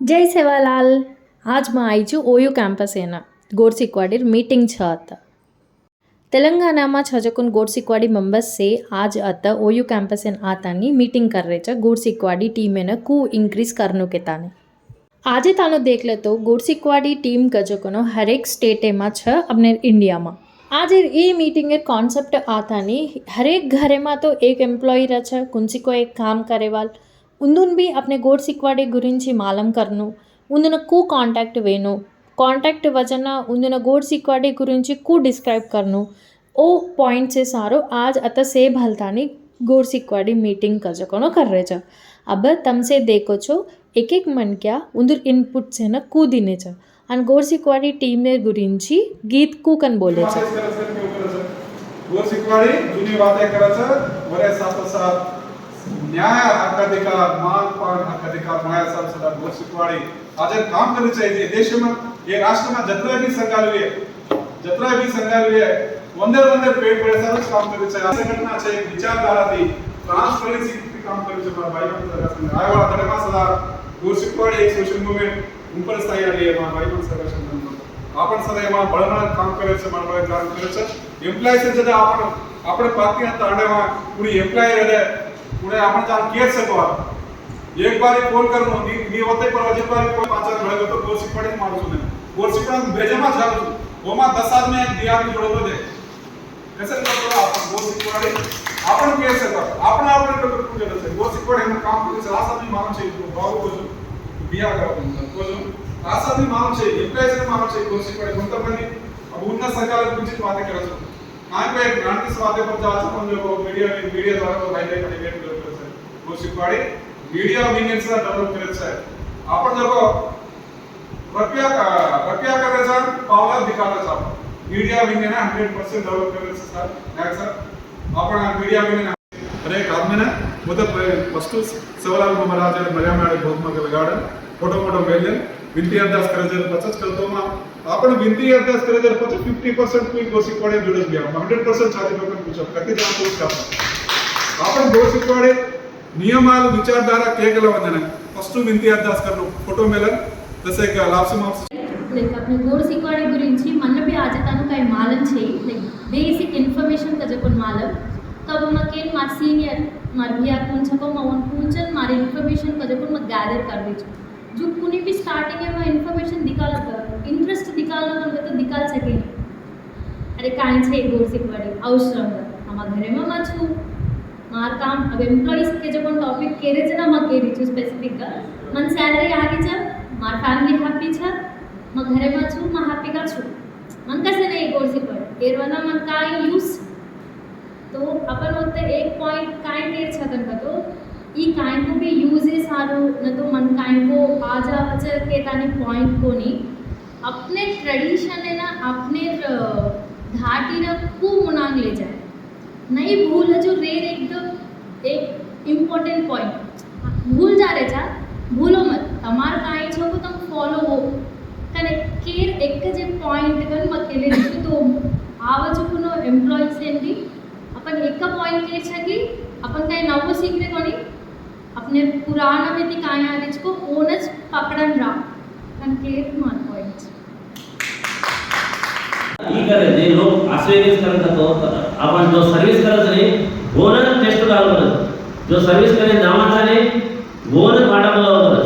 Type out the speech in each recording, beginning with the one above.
જય સેવાલાલ. આજમાં આવી છું ઓયુ કેમ્પસ એના ગોરસિકવાડી मीटिंग छ आता तेलंगाना में छजकुन गोरसिकवाड़ी मेंबर्स से आज आता ओयू कैंपस एन आतानी मीटिंग कर रहे थे गोरसिकवाड़ी टीम ने कू इंक्रीज करने के ताने आज तानो देख ले तो गोरसिकवाड़ी टीम कजकोनो हर एक स्टेट में छ अपने इंडिया में आज ये मीटिंग कॉन्सेप्ट आता नहीं हर एक घरे में तो एक एम्प्लॉय रहे कुंसी को एक काम करे वाल उन्दून भी अपने गोरसिकवाड़ी गुरिंची मालूम करनु उन्दून कू कांटेक्ट वेनु कांटेक्ट वचन उन्दून गोरसिकवाड़ी गुरिंची कू डिस्क्राइब करनु ओ पॉइंट से सारो आज अत से भलतानी गोरसिकवाड़ी मीटिंग कजकोनो कर रहे छ अब तमसे देखो छो एक एक मन क्या उन्दूर इनपुट से न कू दिने छ અને ગોરસિકવાડી ટીમને ગુరించి ગીત કૂકન બોલે છે. ગોરસિકવાડી જૂની વાતે કરે છે વરે સાથોસાથ ન્યાય હક્કાધિકાર માન પાન હક્કાધિકાર માયા સાથ સદા ગોરસિકવાડી આજે કામ કરી છે એ દેશમાં એ રાષ્ટ્રમાં જતરા બી સંગાલવી है वंदर पेड़ पड़े सारा काम करे છે આ સંગઠના છે એક વિચારધારાથી ટ્રાન્સપરન્સી થી કામ કરે છે મારા ભાઈઓ સંગ આય વાળા ધર્મા સદા ગોરસિકવાડી એક સોશિयल मूवमेंट ऊपर स्थायी आ रही है मां भाई सदा संबंध आपन सदा एमा बळमा काम करे છે મારા ભાઈ કામ કરે છે એમ્પ્લોય છે જदा આપણે પાર્ટી તાંડેમાં પૂરી એમ્પ્લોય રહે पुणे आपण जान केर सकवा एक बारी फोन करनो नी होते पर अजित बारी कोई पांच घड़े तो गोरसिकवाड़ी मारू छू गोरसिकवाड़ी भेजमा जाऊ ओमा 10 आदमी एक दिया की जोड़ो दे कैसे करतो आपण गोरसिकवाड़ी आपण केर सकवा आपण तो पूजे છે गोरसिकवाड़ी में काम करे છે આસામી માનવ છે બાબુ બોજો दिया करा बोलो आसामी मानव છે एम्प्लॉयज ने मानव છે गोरसिकवाड़ी కొంతమంది अब उन्नत सरकार गुరించి बातें करे છે आय पे एक गांधी स्वादे पर जा अपन जो मीडिया द्वारा तो भाई भाई डिबेट करे છે गोरसिकवाड़ी मीडिया विंग से डेवलप करे છે आपण देखो प्रक्रिया करे છે पावला दिखावे છે मीडिया विंग ने 100% डेवलप करे છે सर यार सर आपण मीडिया विंग ने अरे एक आदमी ने मतलब फर्स्ट सेवलाल महाराज ने मजा में बहुत मगे लगाड़न फोटो मेले विनती अरदास करे છે 50 करतो માં आपण विनती अरदास करे છે 50% कोई गोरसिकवाड़ी जुड़े गया 100% चाली लोगन पूछो कति जान पूछ आपण गोरसिकवाड़ी नियमाल विचारधारा केगला वंदने फर्स्ट विनती अरदास करनो फोटो मेलन जैसे एक लाप्स माप्स लाइक अपने गोरसिकवाड़ी गुరించి मन भी आज तानु काय मालूम छे लाइक बेसिक इन्फॉर्मेशन कजकोन मालूम तब मकेन मा सीनियर मार भैया कोन छको मवन पूछन मारे इन्फॉर्मेशन कजकोन म गैदर कर दे जो कुनी भी स्टार्टिंग में इन्फॉर्मेशन निकाल इंटरेस्ट निकालना मन तो निकाल सके अरे काय छे गोरसिकवाड़ी अवश्रम हमार घरे में मा छु मार काम अब एम्प्लॉइज के जो टॉपिक केरे जना मा केरी छु स्पेसिफिक मन सैलरी आगे छ मार फैमिली हैप्पी छ म घरे में छु म हैप्पी का छु मन कैसे नहीं गोरसिकवाड़ी केरवाना मन का यूज तो अपन होते एक पॉइंट काय केर छकन तो ई काय को भी यूज है सारो न तो मन काय को आजा वचर के ताने पॉइंट को नहीं अपने ट्रेडिशन है ना अपने घाटी ना को मुनांग ले जाए नहीं भूल जो रेर एकदम एक इम्पोर्टेंट पॉइंट भूल जा रहे जा भूलो मत तमार काय छो को तुम फॉलो हो कने केर एक जे पॉइंट गन मकेले तो आवजुकुनो एम्प्लॉयज सेंडी अपन एक पॉइंट के छकी अपन काय नवो सीखने कोनी अपने पुराना में ती काय आरिच को ओनच पकड़न रा कन केर मान पॉइंट ಈಗಲೇ जे लोग आश्रय करत तो आपण जो सर्विस करत नाही ओनर टेस्ट लावलं जो सर्विस करे नावाचा नाही ओनर पाडा बोलावलं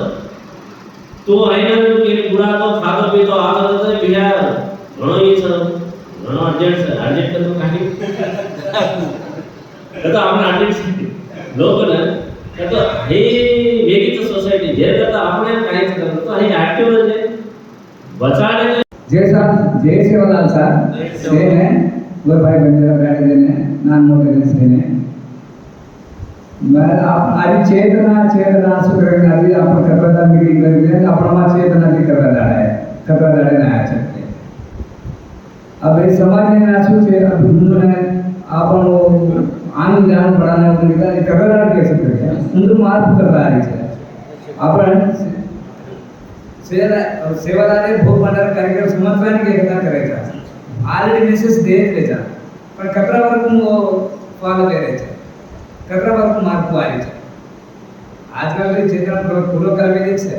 तो आईना के पूरा तो खागो पे तो आगो तो बिया घणो ई छ घणो अर्जेंट तो काही तो आपण अर्जेंट लोक ना तो हे वेगळीच सोसायटी जे करता आपण काहीच करतो तो हे ऍक्टिव्ह म्हणजे बचाने जैसा जय सेवालाल सर से ने वो भाई बंदरा बैठ देने नान मोटे देने मैं आप आज चेतना सुधरने आज आपण करवदा मीटिंग करले आपण मा चेतना की करवदा ने आया छे अब इस समाज में आसु छे अब उन्होंने आपण आन जान बढ़ाने उनका करवदा के सकते हैं उनको मार्ग करवा रही है आपण सेवालाले भोग भंडार कार्यक्रम समर्थन के एकता करायचा ऑलरेडी मेसेज देत रेचा पण कतरा वर्ग फॉलो करायचा कतरा वर्ग मार्क आले છે આજકાલ જે ચેતના પૂરો કરવી છે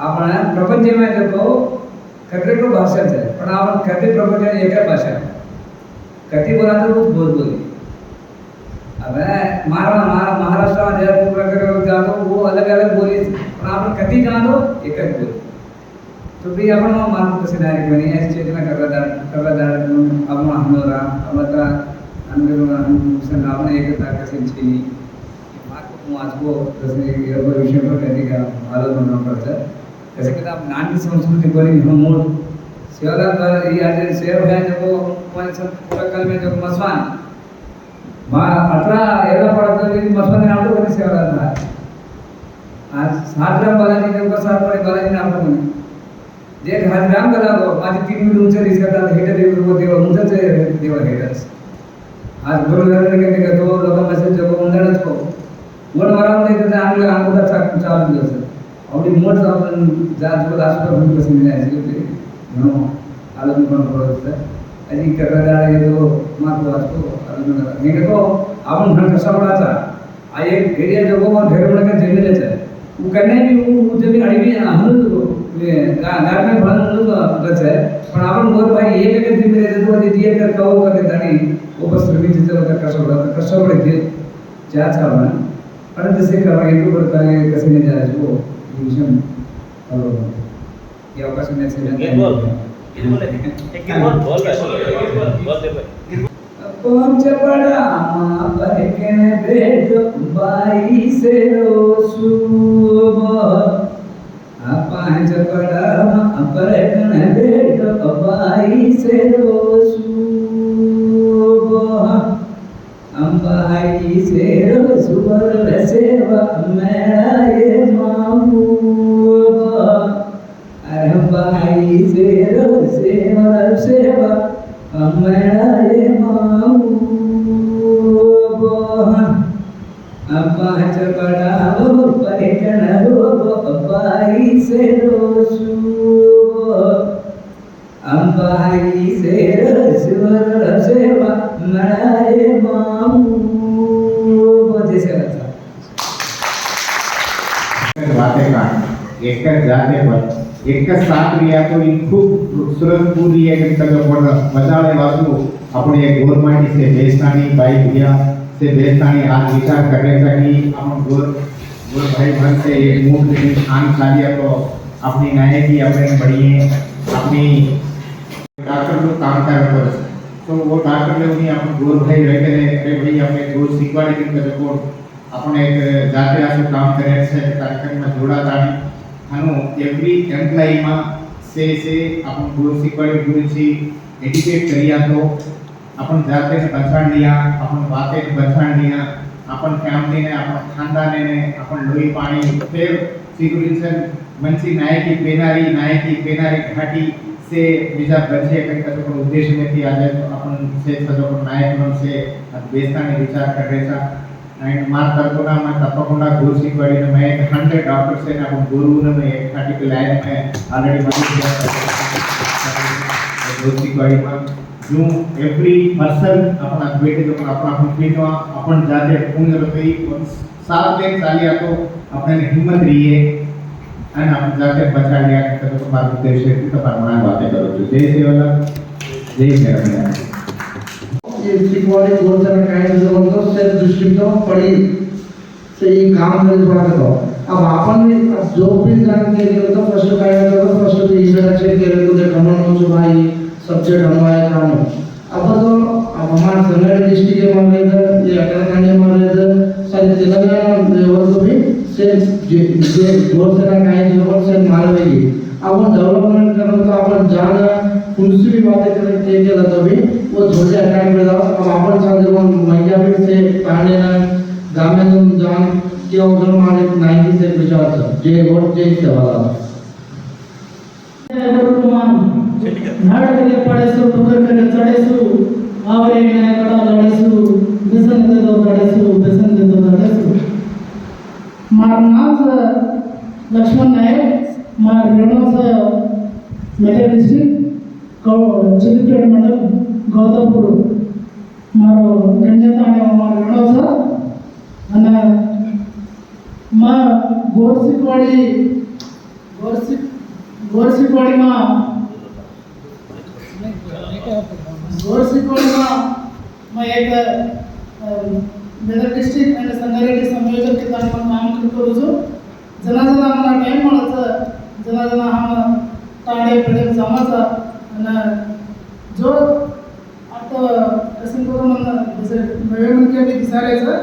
आपण प्रपंचમાં देखो कतरेको भाषा છે પણ आपण कति प्रपंचની એક જ ભાષા कति बोला तो बहुत बोली अब मारा महाराष्ट्र में जयपुर जातो वो अलग अलग बोली पण आपण कति जानो एक જ बोली तो भी आपण मार्ग कसे डायरेक्ट बनी ऐसी चेतना करला आपण हमरा हमता अंदर संग आपण एकता कसे छीनी मार्ग वाचको जसे या विषय पर कधी का आलोचना न पड़ता जैसे कि आप नानी संस्कृति बोली हम मोड सेवादार का ये आज सेव है जो कोण सब पूरा कल में जो मसवान मा 18 एला पड़ता है मसवान नाम तो कभी सेवादार था आज 7 ग्राम बालाजी के ऊपर 7 पड़े बालाजी नाम तो नहीं देख आज ग्राम बला को आज 3 मीटर ऊंचे दिसता था हेडर देव वो देव ऊंचा से देव हेडर्स आज गुरु घराने के तो लोग मैसेज जो उंदरच को मोड वरामध्ये ते आंगला आंगोटा चालू दिवस आवडी मोड आपण जात को आसपास भूल कसे मिळायचे ते नो आलोचना पण करत अजी करदार येतो मातो वाचतो आलोचना हे को आपण घर कसा पडाचा आ एक एरिया जो को ढेर बड़ा जमीन है वो करने भी वो जमीन अड़ी हम गाड़ में भरन गच है पण आपण मोर भाई एक एक जमीन है तो दिए कर कहो कर दानी वो बस रवि जिते होता कसा पड़े थे क्या चाहना पण जसे करवा येतो पडता कसे नाही जायचं वो विषय हेलो ये अवकाश में से बोल पंच बड़ा बहकन भेद बाई से रोसुब पंच बड़ा बहकन भेद बाई से रोसुब अंबाई से रोसुबर सेवा मेरा ये महबूब अंबाई से रोसेवा सेवा मेरा ये महबूब पांच बड़ा बहकन बाई से रोसुब अंबाई से रोसुबर सेवा मेरा ये महबूब जैसे रहता बातें का एक जाते पर एक साथ रिया तो इन खूब खूबसूरत पूरी एक तक पर बचाने वासु अपने एक गवर्नमेंट से देशतानी भाई भैया से देशतानी आज विचार करने का कि हम गोर भाई बहन से एक मूल आन सालिया तो अपनी नायकी अपने बढ़िए अपनी डॉक्टर लोग काम कर रहे हैं तो वो डॉक्टर लोग नहीं अपन गोर भाई रहते हैं अरे भाई अपने गोर सिक्वाड़ी की तरफ को अपने एक जाते आसु काम करे से कार्यक्रम में जोड़ा था हनु एवरी एम्प्लॉई में से अपन गोर सिक्वाड़ी गुरुजी एडुकेट करिया तो अपन जाते ने बचाण लिया अपन बातें बचाण लिया अपन फैमिली ने अपन खानदान ने अपन लोई पानी फिर सिक्योरिटी मंची नायकी पेनारी घाटी से बीजा बचे कई का जो उद्देश्य में थी आज अपन से जो नायक मन से बेस्ता ने विचार कर रहे था एंड मार करतो ना मैं तपकोंडा गुरु सिक्वाड़ी ने मैं 100 डॉक्टर से ना गुरु ने मैं एक घाटी पे लाइन में ऑलरेडी मदद किया गुरु सिक्वाड़ी में जो एवरी पर्सन अपना बेटे जो अपना फीट में अपन जाते पूर्ण रही साथ दिन चालिया तो अपने हिम्मत रही है एंड हम जाके बचा लिया तो तुम्हारा उद्देश्य है तो परमानेंट बातें करो जो जय सेवाला जय सेवाला ये सिक्वाड़ी गोरचन काहे जो बोलतो से दृष्टिकोन पड़ी से ये काम में बात करो अब अपन जो भी जान के लिए तो फर्स्ट काहे तो फर्स्ट तो इंट्रोडक्शन के लिए तो कमन हो जो भाई सब्जेक्ट हमारे काम अब तो अब हमारे संगठन डिस्ट्रिक्ट में इधर ये अटलकांडी में इधर सारे तेलंगाना लेवल को भी से जो गोरचन काहे जो से मालवेगी अपन डेवलपमेंट करना तो अपन जाना उनसे भी बातें करके केला तभी वो थोड़े टाइम में दाव अब अपन साथ जो मैया भी से पाने ना गामे तुम जान के उधर मारे 90 से विचार जे वोट जे से वाला नाडके पडेसु टुकर के चढ़ेसु आवरे नायकड़ा लड़ेसु बेसन दे दो लड़ेसु मार नाम से लक्ष्मण नायक मार रेणु से मेरे डिस्ट्रिक्ट चिल्लीपेट मंडल गौतमपुर मारो गंजताने मार रेणु से अने मार गोरसिकवाड़ी मैं एक बेदर डिस्ट्रिक्ट आणि संगारेड्डी संयोजक के तान काम करतो जो जना मला टाइम मिळायचं जना हम ताडे पेडे जमाचा आणि जो आता कसं करून जसं नवीन के भी दिसायचं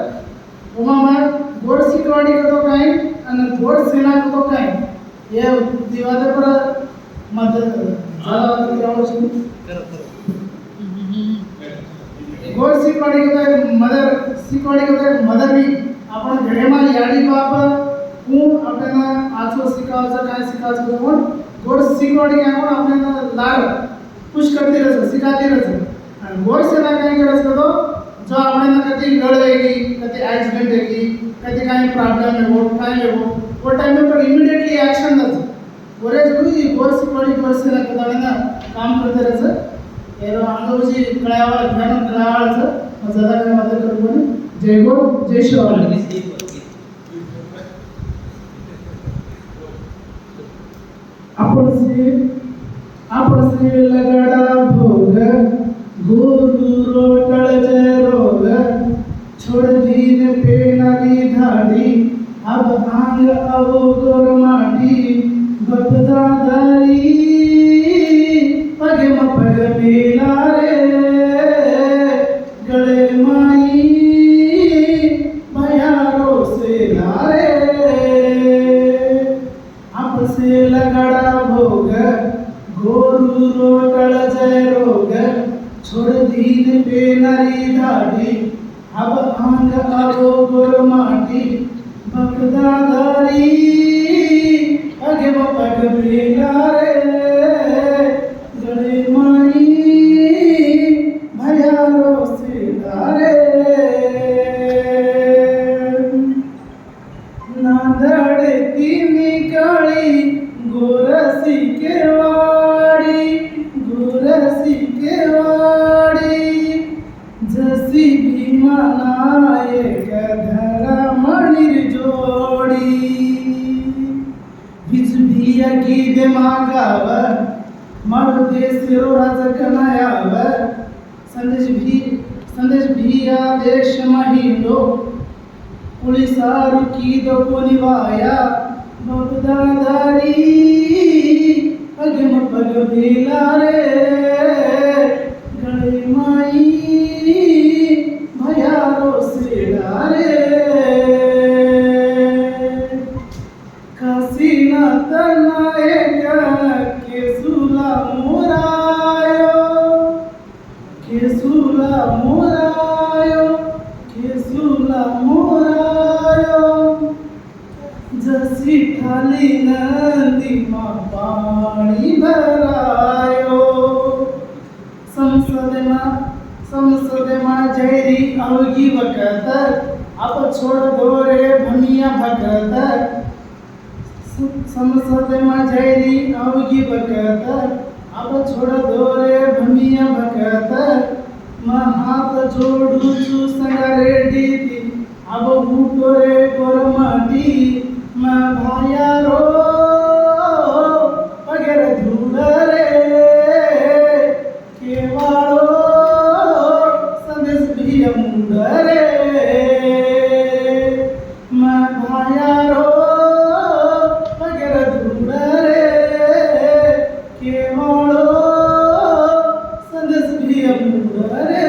ओमा मग गोड सिकवाडी करतो काय आणि गोड सेना करतो काय हे दिवादे पर मदत झाला त्यावर गोड सिकवाडी करतो मदर भी आपण घरेમાં याडी बाप હું આપણને આછો શીખવાડો કાંઈ શીખવાડો પણ ગોળ શીખવાડી કે આપણે આપણને લાડ પુશ કરતી રહેશે શીખાતી રહેશે અને ગોળ સેના કાંઈ કરે છે તો જો આપણને કદી ગળવેગી કદી એક્સિડન્ટ વેગી કદી કાંઈ પ્રોબ્લેમ એવો કાંઈ એવો वो टाइम पर इमिडिएटली एक्शन નથી ઓરે જરૂરી ગોળ શીખવાડી ગોળ સેના કદાણીના કામ કરते રહેશે એનો અંગોજી કળાવાળ જ્ઞાન કળાવાળ છે મજાદાર ને મદદ કરવું જય ગોળ જય શ્રી आपण से लगड़ा भोग गुरु रोटल जय रोग छोड़ दीन पे नरी धाड़ी अब आंग अवो गोर माटी बपदादारी पगे म पग मेला रे गले माई भयारो से लारे आप से लगड़ा भोग गोरु रोटल जय रोग छोड़ दीन पे नरी धाड़ी अब आंग आवो गोर माटी बकदादारी अगे पग मेला रे गले माई भयारो से लारे नांदड़ती निकाली गोरसी के वाड़ी जसी भीमानायक धरमणिर जोड़ी बिच भिया की दिमागाव मारुते सिरोराज कनायाव संदेश भिया देश महिलो पुलिसार की दो कोनिवाया बगदादारी अगम पग भेला रे गले माई भयारो से डारे कासीना तनायक केसुला मोरायो जसी थाली नदी मा पानी भरायो संसद मा जयरी अवगी वकत आप छोड़ दो रे भनिया भगत संसद मा जयरी अवगी वकत आप छोड़ दो रे भनिया भगत मैं हाथ जोड़ू छू संगारेड्डी थी अब बूटो रे गोरमाटी मैं भाया रो पगेर धूल रे केवाड़ो संदेश भी मुंड रे मैं भाया रो पगेर धूल रे केवाड़ो संदेश भी मुंड रे